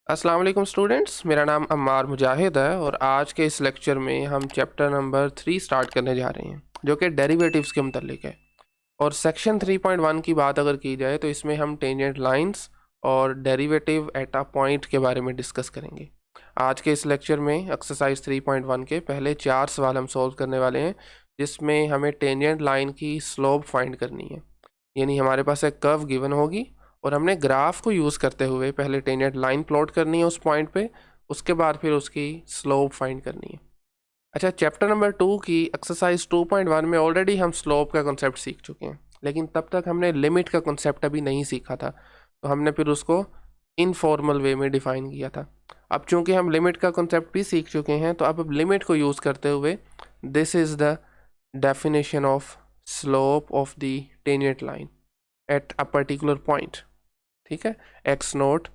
अस्सलाम वालेकुम स्टूडेंट्स, मेरा नाम अम्मार मुजाहिद है और आज के इस लेक्चर में हम चैप्टर नंबर 3 स्टार्ट करने जा रहे हैं जो कि डेरिवेटिव्स के मुतल्लिक है। और सेक्शन 3.1 की बात अगर की जाए तो इसमें हम टेंजेंट लाइंस और डेरिवेटिव एट अ पॉइंट के बारे में डिस्कस करेंगे। आज के इस लेक्चर में एक्सरसाइज 3.1 के पहले 4 सवाल हम सॉल्व करने वाले हैं, जिसमें हमें टेंजेंट लाइन की स्लोप फाइंड करनी है। यानी हमारे पास एक कर्व गिवन होगी और हमने ग्राफ को यूज़ करते हुए पहले टेंजेंट लाइन प्लॉट करनी है उस पॉइंट पे, उसके बाद फिर उसकी स्लोप फाइंड करनी है। अच्छा, चैप्टर नंबर 2 की एक्सरसाइज 2.1 में ऑलरेडी हम स्लोप का कॉन्सेप्ट सीख चुके हैं, लेकिन तब तक हमने लिमिट का कॉन्सेप्ट अभी नहीं सीखा था, तो हमने फिर उसको इनफॉर्मल वे में डिफाइन किया था। अब चूंकि हम लिमिट का कॉन्सेप्ट भी सीख चुके हैं, तो अब लिमिट को यूज़ करते हुए this is the definition of slope of the tangent line at a particular point. ठीक है, x note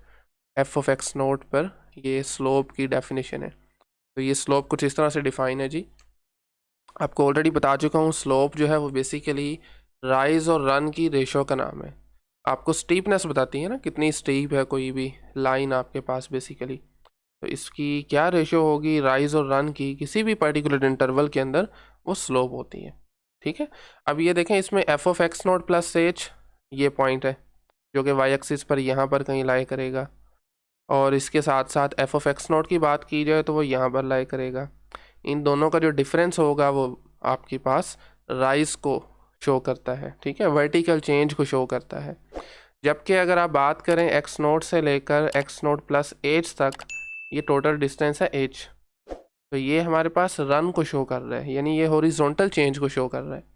F of x note पर ये स्लोप की डेफिनेशन है। तो ये स्लोप कुछ इस तरह से डिफाइन है जी। आपको ऑलरेडी बता चुका हूँ, स्लोप जो है वो बेसिकली राइज और रन की रेशो का नाम है। आपको स्टीपनेस बताती है ना, कितनी स्टीप है कोई भी लाइन आपके पास बेसिकली, तो इसकी क्या रेशो होगी राइज और रन की किसी भी पर्टिकुलर इंटरवल के अंदर, वो स्लोप होती है। ठीक है, अब ये देखें, इसमें F of x note plus H ये पॉइंट है जो कि वाई एक्सिस पर यहाँ पर कहीं लाई करेगा, और इसके साथ साथ एफ ऑफ एक्स नोट की बात की जाए तो वो यहाँ पर लाई करेगा। इन दोनों का जो डिफरेंस होगा वो आपके पास राइज को शो करता है। ठीक है, वर्टिकल चेंज को शो करता है। जबकि अगर आप बात करें एक्स नोट से लेकर एक्स नोट प्लस एच तक, ये टोटल डिस्टेंस है एच, तो ये हमारे पास रन को शो कर रहा है, यानी ये हॉरिजॉन्टल चेंज को शो कर रहा है।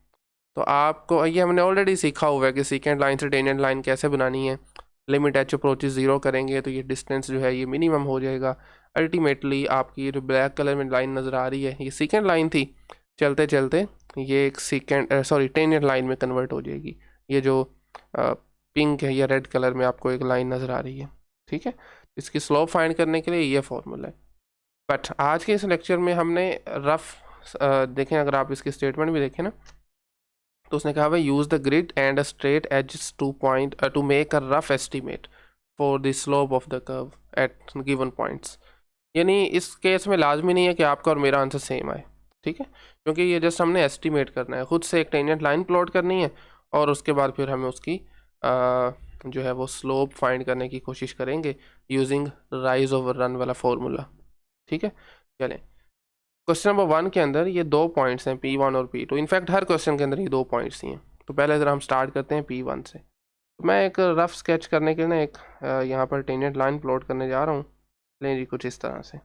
तो आपको ये हमने ऑलरेडी सीखा हुआ है कि सीकेंट लाइन से टेंजेंट लाइन कैसे बनानी है। लिमिट एच अप्रोचेज ज़ीरो करेंगे तो ये डिस्टेंस जो है ये मिनिमम हो जाएगा। अल्टीमेटली आपकी ये जो ब्लैक कलर में लाइन नज़र आ रही है, ये सीकेंट लाइन थी, चलते चलते ये एक टेंजेंट लाइन में कन्वर्ट हो जाएगी। ये जो पिंक है या रेड कलर में आपको एक लाइन नज़र आ रही है। ठीक है, इसकी स्लोप फाइंड करने के लिए ये फॉर्मूला है। बट आज के इस लेक्चर में हमने रफ देखें, अगर आप इसकी स्टेटमेंट भी देखें ना, तो उसने कहा भाई use the grid and straight edge to make a rough estimate for the slope of the curve at given points. यानी इस केस में लाजमी नहीं है कि आपका और मेरा आंसर सेम आए। ठीक है, क्योंकि ये जस्ट हमने एस्टिमेट करना है, खुद से एक टेंजेंट लाइन प्लॉट करनी है और उसके बाद फिर हमें उसकी जो है वो स्लोप फाइंड करने की कोशिश करेंगे यूजिंग राइज ओवर रन वाला फॉर्मूला। ठीक है, चलें। क्वेश्चन नंबर 1 के अंदर ये दो पॉइंट्स हैं P1 और P2। इनफैक्ट हर क्वेश्चन के अंदर ये दो पॉइंट्स ही हैं। तो पहले ज़रा हम स्टार्ट करते हैं P1 से। तो मैं एक रफ स्केच करने के लिए ना एक यहाँ पर टेंजेंट लाइन प्लॉट करने जा रहा हूँ। लें जी, कुछ इस तरह से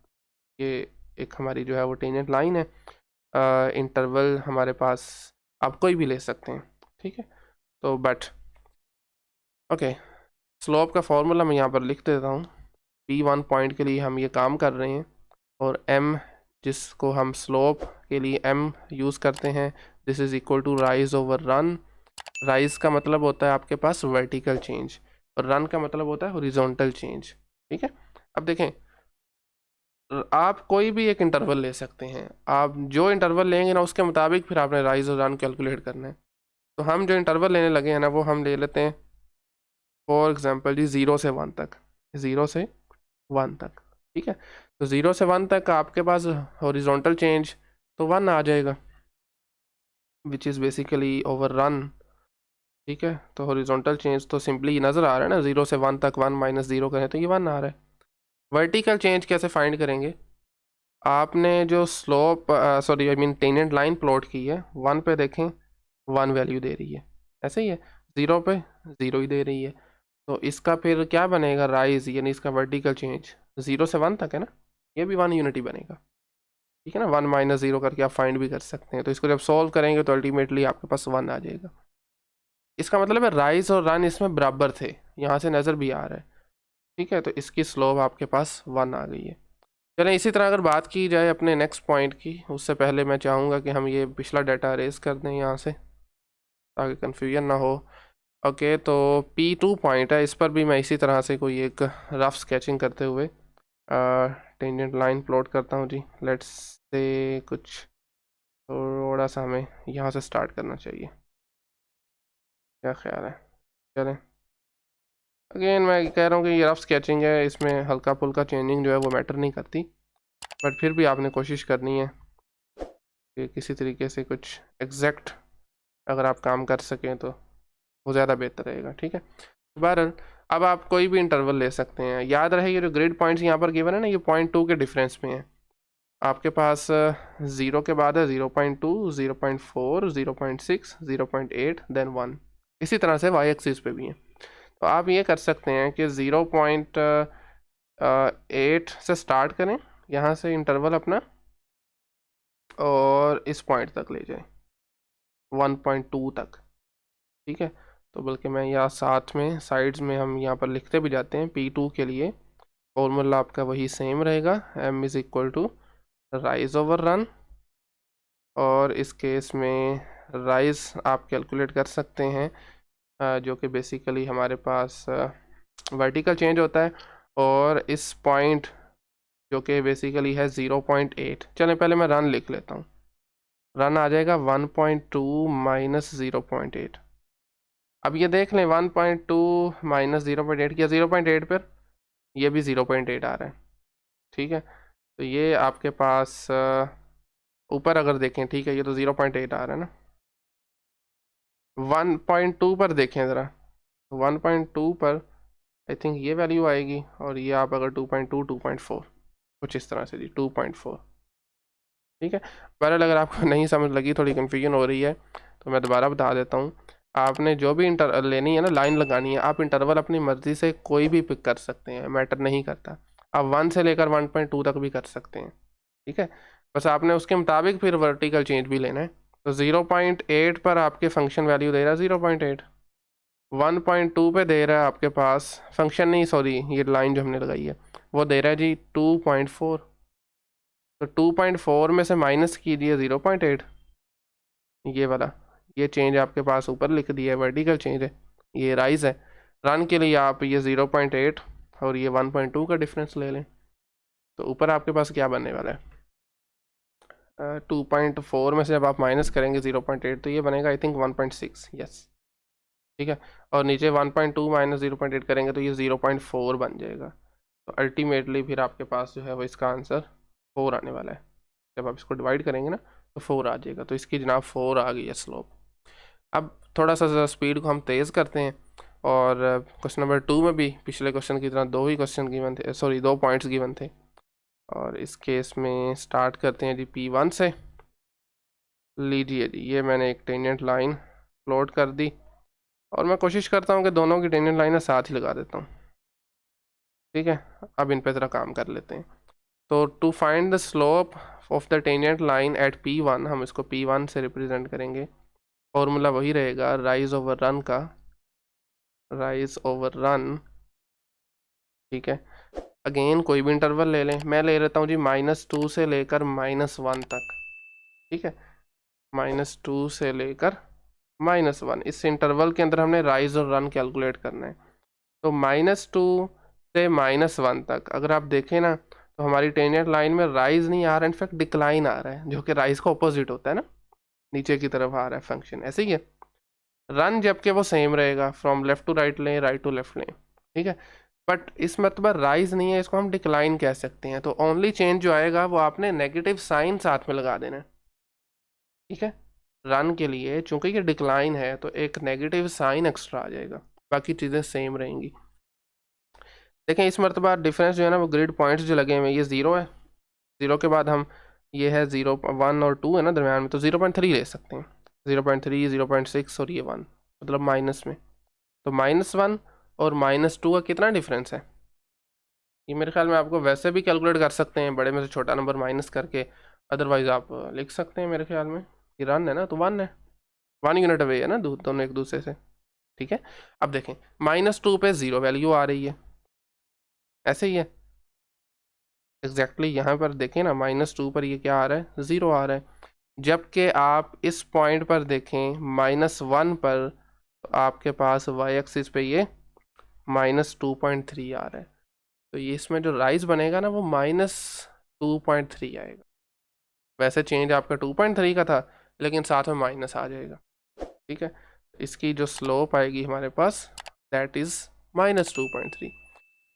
ये एक हमारी जो है वो टेंजेंट लाइन है। इंटरवल हमारे पास आप कोई भी ले सकते हैं। ठीक है, तो बट ओके, स्लोप का फॉर्मूला मैं यहाँ पर लिख देता हूँ। P1 पॉइंट के लिए हम ये काम कर रहे हैं, और m जिसको हम स्लोप के लिए m यूज़ करते हैं, this is equal to rise over run. Rise का मतलब होता है आपके पास वर्टिकल चेंज, और रन का मतलब होता है हॉरिजॉन्टल चेंज। ठीक है, अब देखें, आप कोई भी एक इंटरवल ले सकते हैं। आप जो इंटरवल लेंगे ना, उसके मुताबिक फिर आपने राइज और रन कैलकुलेट करना है। तो हम जो इंटरवल लेने लगे हैं ना, वो हम ले लेते हैं फॉर एग्जांपल जी 0 से 1 तक। 0 से 1 तक, ठीक है। तो 0 से 1 तक आपके पास हॉरिजॉन्टल चेंज तो 1 आ जाएगा, which is basically over run. ठीक है, तो हॉरिजॉन्टल चेंज तो सिंपली नज़र आ रहा है ना, 0 से 1 तक 1 माइनस 0 करें तो ये 1 आ रहा है। वर्टिकल चेंज कैसे फाइंड करेंगे? आपने जो slope sorry I mean tangent line plot की है, 1 पे देखें 1 वैल्यू दे रही है, ऐसे ही है। 0 पे 0 ही दे रही है, तो इसका फिर क्या बनेगा? राइज, यानी इसका वर्टिकल चेंज 0 से 1 तक है ना, ये भी 1 यूनिट ही बनेगा। ठीक है ना, 1 माइनस 0 करके आप फाइंड भी कर सकते हैं। तो इसको जब सॉल्व करेंगे तो अल्टीमेटली आपके पास 1 आ जाएगा। इसका मतलब है राइज और रन इसमें बराबर थे, यहाँ से नज़र भी आ रहा है। ठीक है, तो इसकी स्लोप आपके पास 1 आ गई है। चलें, इसी तरह अगर बात की जाए अपने नेक्स्ट पॉइंट की, उससे पहले मैं चाहूँगा कि हम ये पिछला डाटा अरेज कर दें यहाँ से, ताकि कन्फ्यूजन ना हो। ओके, तो P2 पॉइंट है, इस पर भी मैं इसी तरह से कोई एक रफ स्केचिंग करते हुए टेंजेंट लाइन प्लॉट करता हूँ जी। लेट्स से कुछ थोड़ा सा हमें यहाँ से स्टार्ट करना चाहिए, क्या ख्याल है? चलें, अगेन मैं कह रहा हूँ कि ये रफ स्केचिंग है, इसमें हल्का फुल्का चेंजिंग जो है वो मैटर नहीं करती, बट फिर भी आपने कोशिश करनी है कि किसी तरीके से कुछ एग्जैक्ट अगर आप काम कर सकें तो वो ज़्यादा बेहतर रहेगा। ठीक है, बहरहाल अब आप कोई भी इंटरवल ले सकते हैं। याद रहे ये जो ग्रिड पॉइंट्स यहाँ पर गिवन है ना, ये 0.2 के डिफरेंस में है। आपके पास 0 के बाद है 0.2, 0.4, 0.6, 0.8 देन 1। इसी तरह से वाई एक्सिस पे भी है। तो आप ये कर सकते हैं कि 0.8 से स्टार्ट करें यहाँ से इंटरवल अपना, और इस पॉइंट तक ले जाएं 1.2 तक। ठीक है, तो बल्कि मैं यहाँ साथ में साइड्स में हम यहाँ पर लिखते भी जाते हैं। P2 के लिए फॉर्मूला आपका वही सेम रहेगा, m is equal to rise over run, और इस केस में राइज आप कैलकुलेट कर सकते हैं जो कि बेसिकली हमारे पास वर्टिकल चेंज होता है, और इस पॉइंट जो कि बेसिकली है 0.8। चलें पहले मैं रन लिख लेता हूँ। रन आ जाएगा 1.2 माइनस 0.8। अब ये देख लें 1.2 माइनस 0.8 किया 0.8 पर, ये भी 0.8 आ रहा है। ठीक है, तो ये आपके पास ऊपर अगर देखें, ठीक है, ये तो 0.8 आ रहा है ना। 1.2 पर देखें ज़रा, 1.2 पर आई थिंक ये वैल्यू आएगी, और ये आप अगर 2.2, 2.4 कुछ इस तरह से जी 2.4। ठीक है, बहरहाल अगर आपको नहीं समझ लगी, थोड़ी कन्फ्यूजन हो रही है, तो मैं दोबारा बता देता हूँ। आपने जो भी इंटर लेनी है ना, लाइन लगानी है, आप इंटरवल अपनी मर्ज़ी से कोई भी पिक कर सकते हैं, मैटर नहीं करता। आप 1 से लेकर 1.2 तक भी कर सकते हैं। ठीक है, बस आपने उसके मुताबिक फिर वर्टिकल चेंज भी लेना है। तो 0.8 पर आपके फंक्शन वैल्यू दे रहा है 0.8, 1.2 पे दे रहा है आपके पास फंक्शन नहीं, सॉरी ये लाइन जो हमने लगाई है वो दे रहा है जी 2.4। तो 2.4 में से माइनस कीजिए 0.8, ये वाला, ये चेंज आपके पास ऊपर लिख दिया है, वर्टिकल चेंज है, ये राइज है। रन के लिए आप ये 0.8 और ये 1.2 का डिफरेंस ले लें, तो ऊपर आपके पास क्या बनने वाला है, 2.4 में से जब आप माइनस करेंगे 0.8 तो ये बनेगा आई थिंक 1.6। यस, ठीक है, और नीचे 1.2 माइनस 0.8 करेंगे तो ये 0.4 बन जाएगा। तो अल्टीमेटली फिर आपके पास जो है वो इसका आंसर 4 आने वाला है। जब आप इसको डिवाइड करेंगे ना तो 4 आ जाएगा। तो इसकी जनाब 4 आ गई है स्लोप। अब थोड़ा सा स्पीड को हम तेज़ करते हैं, और क्वेश्चन नंबर 2 में भी पिछले क्वेश्चन की तरह 2 ही क्वेश्चन गिवन थे, सॉरी 2 पॉइंट्स गिवन थे। और इस केस में स्टार्ट करते हैं जी P1 से। लीजिए जी, ये मैंने एक टेंजेंट लाइन प्लॉट कर दी, और मैं कोशिश करता हूँ कि दोनों की टेंजेंट लाइनें साथ ही लगा देता हूँ। ठीक है, अब इन पे ज़रा काम कर लेते हैं। तो to find the slope of the tangent line at P1, हम इसको P1 से रिप्रेजेंट करेंगे। फॉर्मूला वही रहेगा राइज ओवर रन का, राइज ओवर रन। ठीक है, अगेन कोई भी इंटरवल ले लें, मैं ले लेता हूँ जी -2 से लेकर -1 तक। ठीक है, -2 से लेकर -1, इस इंटरवल के अंदर हमने राइज और रन कैलकुलेट करना है। तो -2 से -1 तक अगर आप देखें ना, तो हमारी टेंजेंट लाइन में राइज नहीं आ रहा है, इनफैक्ट डिक्लाइन आ रहा है, जो कि राइज का ऑपोजिट होता है ना, नीचे की तरफ आ रहा है फंक्शन, ऐसे ही है। रन जबकि वो सेम रहेगा, फ्रॉम लेफ्ट टू राइट लें, राइट टू लेफ्ट लें। ठीक है, बट इस मतलब राइज नहीं है, इसको हम डिक्लाइन कह सकते हैं। तो ओनली चेंज जो आएगा वो आपने नेगेटिव साइन साथ में लगा देना है। ठीक है, रन के लिए चूंकि ये डिक्लाइन है तो एक नेगेटिव साइन एक्स्ट्रा आ जाएगा, बाकी चीज़ें सेम रहेंगी। देखें इस मरतबा डिफरेंस जो है ना, वो ग्रिड पॉइंट्स जो लगे हुए हैं, ये 0 है, 0 के बाद हम ये है 0, 1 और 2 है ना दरम्यान में, तो 0.3 ले सकते हैं। 0.3, 0.6 और ये 1, मतलब माइनस में। तो -1 और -2 का कितना डिफरेंस है, ये मेरे ख्याल में आपको वैसे भी कैलकुलेट कर सकते हैं, बड़े में से छोटा नंबर माइनस करके। अदरवाइज़ आप लिख सकते हैं मेरे ख्याल में कि रन है ना, तो 1 है, 1 यूनिट अवे है ना दोनों एक दूसरे से। ठीक है, अब देखें -2 पे 0 वैल्यू आ रही है, ऐसे ही है एग्जैक्टली यहाँ पर देखें ना, -2 पर ये क्या आ रहा है, 0 आ रहा है। जबकि आप इस पॉइंट पर देखें -1 पर, तो आपके पास वाई एक्सिस पे ये -2.3 आ रहा है। तो ये इसमें जो राइज बनेगा ना वो -2.3 आएगा। वैसे चेंज आपका 2.3 का था, लेकिन साथ में माइनस आ जाएगा। ठीक है, इसकी जो स्लोप आएगी हमारे पास दैट इज़ -2.3।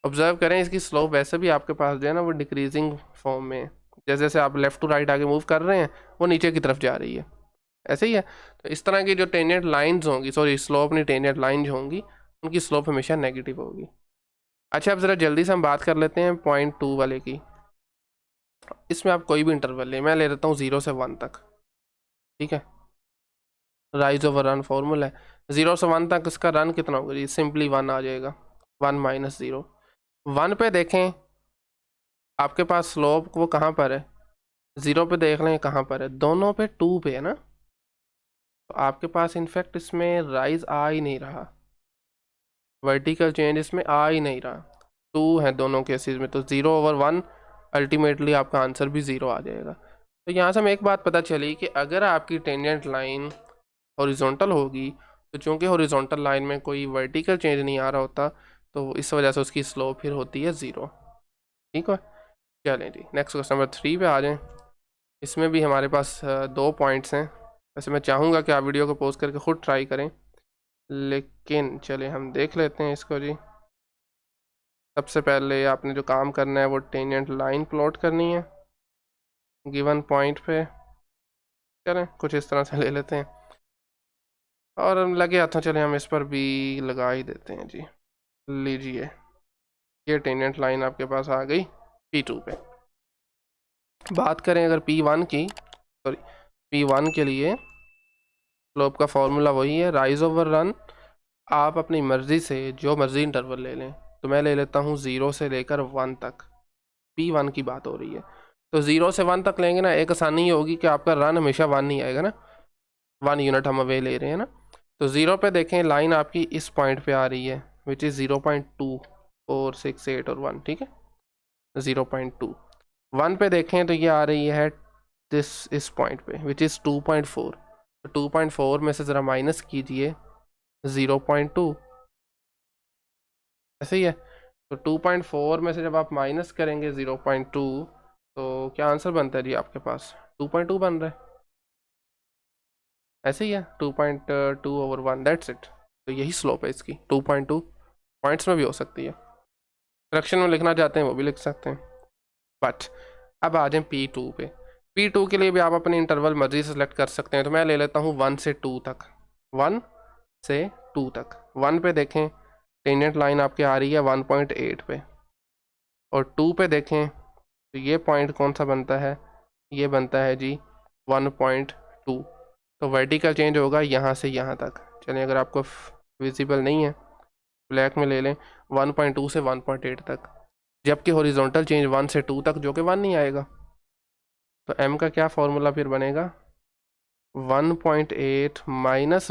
ऑब्जर्व करें इसकी स्लोप वैसे भी आपके पास जो है ना वो डिक्रीजिंग फॉर्म में है, जैसे जैसे आप लेफ्ट टू राइट आगे मूव कर रहे हैं वो नीचे की तरफ जा रही है, ऐसे ही है। तो इस तरह की जो टेंजेंट लाइंस होंगी, सॉरी स्लोप नहीं, टेंजेंट लाइन जो होंगी उनकी स्लोप हमेशा नेगेटिव होगी। अच्छा, अब ज़रा जल्दी से हम बात कर लेते हैं 0.2 वाले की। इसमें आप कोई भी इंटरवल ले, मैं ले लेता हूँ 0 से 1 तक, ठीक है। राइज ओवर रन फॉर्मूला है, 0 से 1 तक इसका रन कितना होगा जी, सिंपली 1 आ जाएगा, 1 - 0। 1 पे देखें आपके पास स्लोप वो कहाँ पर है, 0 पे देख लें कहाँ पर है, दोनों पे 2 पे है ना, तो आपके पास इनफैक्ट इसमें राइज आ ही नहीं रहा, वर्टिकल चेंज इसमें आ ही नहीं रहा, 2 है दोनों केसेस में, तो 0/1 अल्टीमेटली आपका आंसर भी 0 आ जाएगा। तो यहाँ से हमें एक बात पता चली कि अगर आपकी टेंजेंट लाइन हॉरिजॉन्टल होगी, तो चूंकि हॉरिजॉन्टल लाइन में कोई वर्टिकल चेंज नहीं आ रहा होता, तो इस वजह से उसकी स्लोप फिर होती है 0, ठीक है। चलें जी, नेक्स्ट क्वेश्चन नंबर 3 पे आ जाएं। इसमें भी हमारे पास 2 पॉइंट्स हैं। वैसे मैं चाहूँगा कि आप वीडियो को पॉज करके ख़ुद ट्राई करें, लेकिन चलिए हम देख लेते हैं इसको जी। सबसे पहले आपने जो काम करना है वो टेंजेंट लाइन प्लॉट करनी है गिवन पॉइंट पे। चलें कुछ इस तरह से ले लेते हैं, और लगे हाथों चले हम इस पर भी लगा ही देते हैं जी। लीजिए, ये टेंजेंट लाइन आपके पास आ गई P2 पे। बात करें अगर P1 की, सॉरी P1 के लिए स्लोप का फॉर्मूला वही है, राइज ओवर रन। आप अपनी मर्ज़ी से जो मर्ज़ी इंटरवल ले लें, तो मैं ले लेता हूँ 0 से लेकर 1 तक, P1 की बात हो रही है। तो 0 से 1 तक लेंगे ना, एक आसानी ये होगी कि आपका रन हमेशा 1 ही आएगा ना, 1 यूनिट हम अवे ले रहे हैं ना। तो 0 पे देखें लाइन आपकी इस पॉइंट पे आ रही है, विच इज़ 0.2 4 6 8 और 1, ठीक है, 0.2। 1 पे देखें तो ये आ रही है इस पॉइंट पे, विच इज़ 2.4। तो 2.4 में से ज़रा माइनस कीजिए 0.2, ऐसे ही है। तो 2.4 में से जब आप माइनस करेंगे 0.2, तो क्या आंसर बनता है जी आपके पास, 2.2 बन रहा है, ऐसे ही है, 2.2/1, दैट्स इट। तो यही स्लोप है इसकी, 2.2। पॉइंट्स में भी हो सकती है, फ्रैक्शन में लिखना चाहते हैं वो भी लिख सकते हैं। बट अब आ जाए P2 पे। P2 के लिए भी आप अपनी इंटरवल मर्जी से सेलेक्ट कर सकते हैं, तो मैं ले लेता हूँ 1 से 2 तक, 1 से 2 तक। 1 पे देखें टेंजेंट लाइन आपकी आ रही है 1.8 पे, और 2 पे देखें तो ये पॉइंट कौन सा बनता है, ये बनता है जी 1.2। तो वर्टिकल चेंज होगा यहाँ से यहाँ तक। चलिए अगर आपको विजिबल नहीं है ब्लैक में ले लें, 1.2 से 1.8 तक, जबकि हॉरिजॉन्टल चेंज 1 से 2 तक, जो कि 1 नहीं आएगा। तो m का क्या फॉर्मूला फिर बनेगा, 1.8 -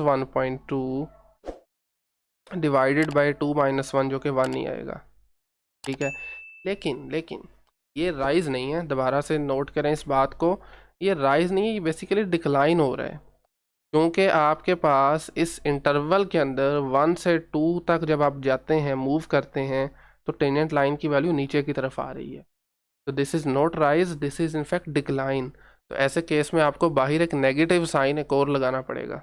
1.2 डिवाइडेड बाय 2 - 1, जो कि 1 नहीं आएगा, ठीक है। लेकिन ये राइज नहीं है, दोबारा से नोट करें इस बात को, ये राइज नहीं है, ये बेसिकली डिक्लाइन हो रहा है, क्योंकि आपके पास इस इंटरवल के अंदर 1 से 2 तक जब आप जाते हैं, मूव करते हैं, तो टेंजेंट लाइन की वैल्यू नीचे की तरफ आ रही है। तो this is not rise, this is in fact decline. तो ऐसे केस में आपको बाहर एक नेगेटिव साइन, एक और लगाना पड़ेगा,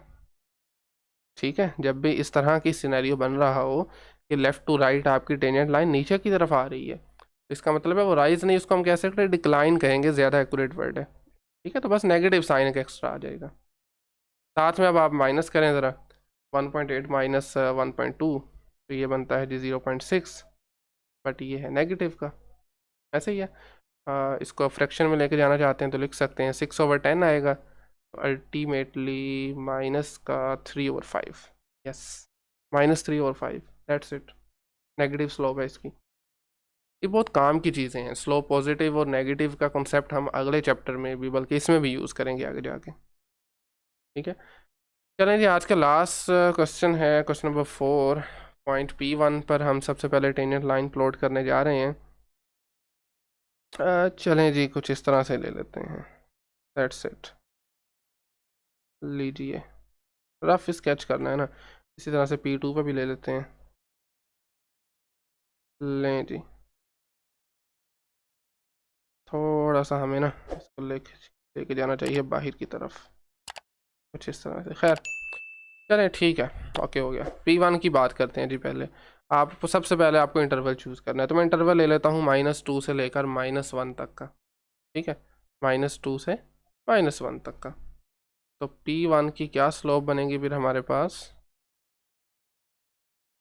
ठीक है। जब भी इस तरह की सिनेरियो बन रहा हो कि लेफ़्ट टू राइट आपकी टेंजेंट लाइन नीचे की तरफ आ रही है, तो इसका मतलब है वो राइज नहीं, उसको हम कह सकते हैं डिक्लाइन कहेंगे, ज़्यादा एक्यूरेट वर्ड है, ठीक है। तो बस नेगेटिव साइन एक एक्स्ट्रा आ जाएगा। साथ में अब आप माइनस करें ज़रा, 1.8 - 1.2, तो ये बनता है जी 0.6, बट ये है नेगेटिव का, ऐसे ही है। इसको फ्रैक्शन में लेके जाना चाहते हैं तो लिख सकते हैं 6/10 आएगा, तो अल्टीमेटली माइनस का 3/5, yes, -3/5, that's it. Negative slope है इसकी। ये बहुत काम की चीज़ें हैं, स्लोप पॉजिटिव और नेगेटिव का कॉन्सेप्ट हम अगले चैप्टर में भी, बल्कि इसमें भी यूज़ करेंगे आगे जाके, ठीक है। चलें जी, आज का लास्ट क्वेश्चन है क्वेश्चन नंबर 4। पॉइंट P1 पर हम सबसे पहले टेंजेंट लाइन प्लॉट करने जा रहे हैं। चलें जी, कुछ इस तरह से ले लेते हैं, दैट्स इट। लीजिए, रफ स्केच करना है ना, इसी तरह से P2 पे भी ले लेते हैं। लें जी, थोड़ा सा हमें ना इसको लेके जाना चाहिए बाहर की तरफ, कुछ इस तरह से। खैर चलें, ठीक है, ओके हो गया। P1 की बात करते हैं जी पहले। आप सबसे पहले आपको इंटरवल चूज़ करना है, तो मैं इंटरवल ले लेता हूँ -2 से लेकर -1 तक का, ठीक है, -2 से -1 तक का। तो P1 की क्या स्लोप बनेगी फिर हमारे पास,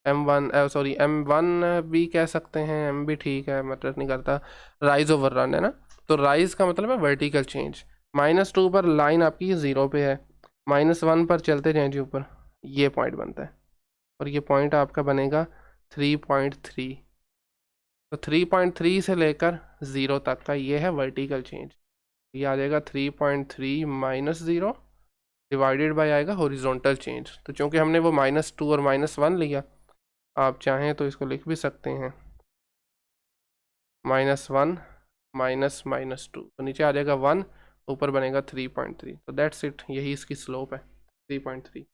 M1 भी कह सकते हैं, M भी ठीक है, मैटर नहीं करता, राइज ओवर रन है ना। तो राइज का मतलब है वर्टिकल चेंज। -2 पर लाइन आपकी 0 पे है, -1 पर चलते जाएं जी ऊपर, ये पॉइंट बनता है, और ये पॉइंट आपका बनेगा 3.3। तो 3.3 से लेकर 0 तक का ये है वर्टिकल चेंज। ये आ जाएगा 3.3 -0 डिवाइडेड बाय आएगा हॉरिजॉन्टल चेंज। तो चूंकि हमने वो -2 और -1 लिया, आप चाहें तो इसको लिख भी सकते हैं -1 -2, तो नीचे आ जाएगा 1, ऊपर बनेगा 3.3। तो दैट्स इट, यही इसकी स्लोप है 3.3।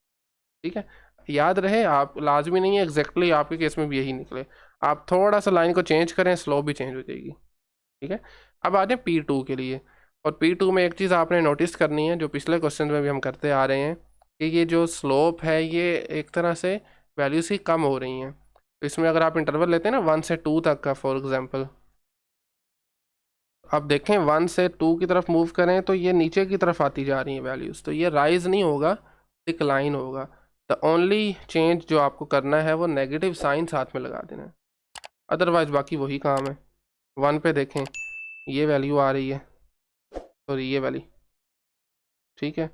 ठीक है, याद रहे, आप लाजमी नहीं है एग्जैक्टली आपके केस में भी यही निकले, आप थोड़ा सा लाइन को चेंज करें, स्लोप भी चेंज हो जाएगी। ठीक है, अब आ जाए P2 के लिए। और P2 में एक चीज़ आपने नोटिस करनी है, जो पिछले क्वेश्चन में भी हम करते आ रहे हैं, कि ये जो स्लोप है ये एक तरह से वैल्यूज ही कम हो रही हैं। तो इसमें अगर आप इंटरवल लेते हैं ना 1 से 2 तक का, फॉर एग्जांपल अब देखें 1 से 2 की तरफ मूव करें तो ये नीचे की तरफ आती जा रही हैं वैल्यूज़, तो ये राइज नहीं होगा, डिक्लाइन होगा। द ओनली चेंज जो आपको करना है वो नेगेटिव साइन साथ में लगा देना है, अदरवाइज बाकी वही काम है। 1 पे देखें ये वैल्यू आ रही है, और ये वाली, ठीक है,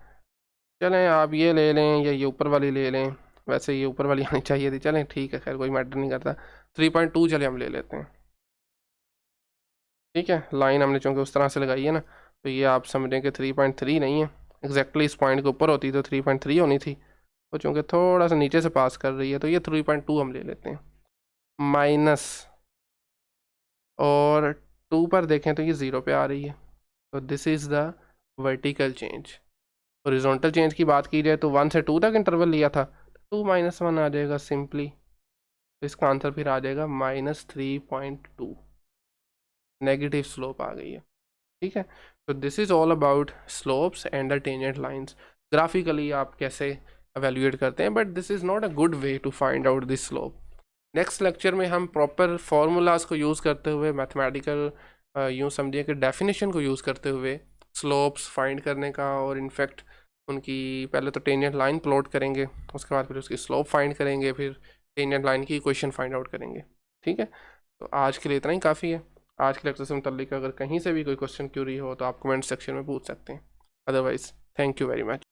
चलें आप ये ले लें या ये ऊपर वाली ले लें, वैसे ये ऊपर वाली आनी चाहिए थी, चलें ठीक है, खैर कोई मैटर नहीं करता। 3.2 चले हम ले लेते हैं, ठीक है, लाइन हमने चूँकि उस तरह से लगाई है ना, तो ये आप समझें कि 3.3 नहीं है, एग्जैक्टली इस पॉइंट के ऊपर होती तो 3.3 होनी थी, तो चूँकि थोड़ा सा नीचे से पास कर रही है तो ये 3.2 हम ले लेते हैं। माइनस, और 2 पर देखें तो ये 0 पे आ रही है, तो this is the vertical change. Horizontal change की बात की जाए तो 1 से 2 तक इंटरवल लिया था, 2 -1 आ जाएगा सिंपली, तो इसका आंसर फिर आ जाएगा -3.2, नेगेटिव स्लोप आ गई है। ठीक है, तो this is all about slopes and the tangent lines. Graphically आप कैसे एवेल्यूएट करते हैं, but this is not a good way to find out this slope. Next lecture में हम प्रॉपर फार्मूलाज को यूज़ करते हुए, मैथमेटिकल यूँ समझिए कि डेफिनेशन को यूज़ करते हुए स्लोप्स फाइंड करने का, और इनफैक्ट उनकी पहले तो टेंजेंट लाइन प्लॉट करेंगे, उसके बाद फिर उसकी स्लोप फाइंड करेंगे, फिर टेंजेंट लाइन की इक्वेशन फाइंड आउट करेंगे। ठीक है, तो आज के लिए इतना ही काफ़ी है। आज के लेक्चर से मुतल्लिक अगर कहीं से भी कोई क्वेश्चन क्यूरी हो तो आप कमेंट सेक्शन में पूछ सकते हैं, otherwise thank you very much.